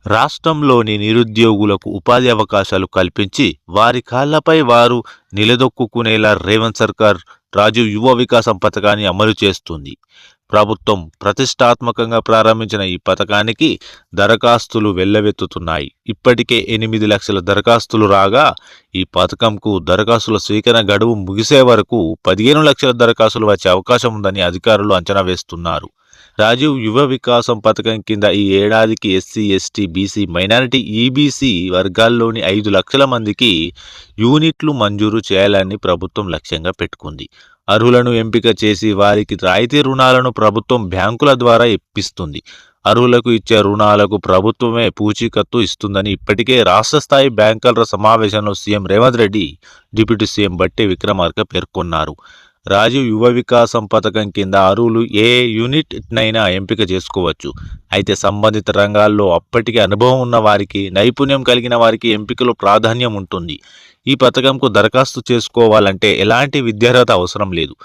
రాష్ట్రంలోని నిరుద్యోగులకు ఉపాధి అవకాశాలు కల్పించి వారి కాళ్లపై వారు నిలదొక్కుకునేలా రేవంత్ సర్కార్ రాజీవ్ యువ వికాసం పథకాన్ని అమలు చేస్తుంది. ప్రభుత్వం ప్రతిష్టాత్మకంగా ప్రారంభించిన ఈ పథకానికి దరఖాస్తులు వెల్లవెత్తుతున్నాయి. ఇప్పటికే 8 లక్షల దరఖాస్తులు రాగా ఈ పథకంకు దరఖాస్తుల స్వీకరణ గడువు ముగిసే వరకు 15 లక్షల దరఖాస్తులు వచ్చే అవకాశం ఉందని అధికారులు అంచనా వేస్తున్నారు. రాజీవ్ యువ వికాసం పథకం కింద ఈ ఏడాదికి SC, ST, BC, minority, EBC వర్గాల్లోని 5 లక్షల మందికి యూనిట్లు మంజూరు చేయాలని ప్రభుత్వం లక్ష్యంగా పెట్టుకుంది. అర్హులను ఎంపిక చేసి వారికి రాయితీ రుణాలను ప్రభుత్వం బ్యాంకుల ద్వారా ఇప్పిస్తుంది. అర్హులకు ఇచ్చే రుణాలకు ప్రభుత్వమే పూచీకత్తు ఇస్తుందని ఇప్పటికే రాష్ట్ర స్థాయి బ్యాంకర్ల సమావేశంలో CM Revanth Reddy, deputy CM బట్టి విక్రమార్క పేర్కొన్నారు. రాజీవ్ యువ వికాసం పథకం కింద అర్హులు ఏ యూనిట్ నైనా ఎంపిక చేసుకోవచ్చు. అయితే సంబంధిత రంగాల్లో అప్పటికే అనుభవం ఉన్న వారికి, నైపుణ్యం కలిగిన వారికి ఎంపికలో ప్రాధాన్యం ఉంటుంది. ఈ పథకంకు దరఖాస్తు చేసుకోవాలంటే ఎలాంటి విద్యార్హత అవసరం లేదు.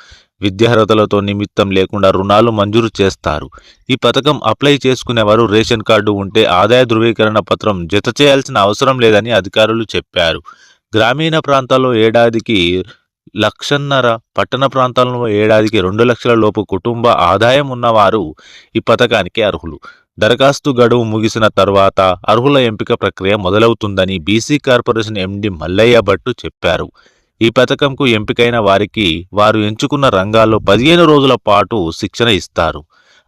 విద్యార్హతలతో నిమిత్తం లేకుండా రుణాలు మంజూరు చేస్తారు. ఈ పథకం అప్లై చేసుకునేవారు రేషన్ కార్డు ఉంటే ఆదాయ ధృవీకరణ పత్రం జత చేయాల్సిన అవసరం లేదని అధికారులు చెప్పారు. గ్రామీణ ప్రాంతాల్లో ఏడాదికి 1.5 లక్షల, పట్టణ ప్రాంతాల్లో ఏడాదికి 2 లక్షల లోపు కుటుంబ ఆదాయం ఉన్నవారు ఈ పథకానికి అర్హులు. దరఖాస్తు గడువు ముగిసిన తర్వాత అర్హుల ఎంపిక ప్రక్రియ మొదలవుతుందని BC corporation MD Mallaiah Bhattu చెప్పారు. ఈ పథకంకు ఎంపికైన వారికి వారు ఎంచుకున్న రంగాల్లో 15 రోజుల పాటు శిక్షణ ఇస్తారు.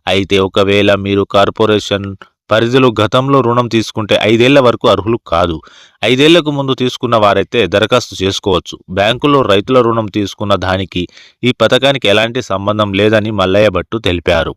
అయితే ఒకవేళ మీరు కార్పొరేషన్ పరిధిలో గతంలో రుణం తీసుకుంటే 5 ఏళ్ల వరకు అర్హులు కాదు. 5 ఏళ్లకు ముందు తీసుకున్న వారైతే దరఖాస్తు చేసుకోవచ్చు. బ్యాంకులో రైతుల రుణం తీసుకున్న దానికి ఈ పథకానికి ఎలాంటి సంబంధం లేదని మల్లయ్య భట్టు తెలిపారు.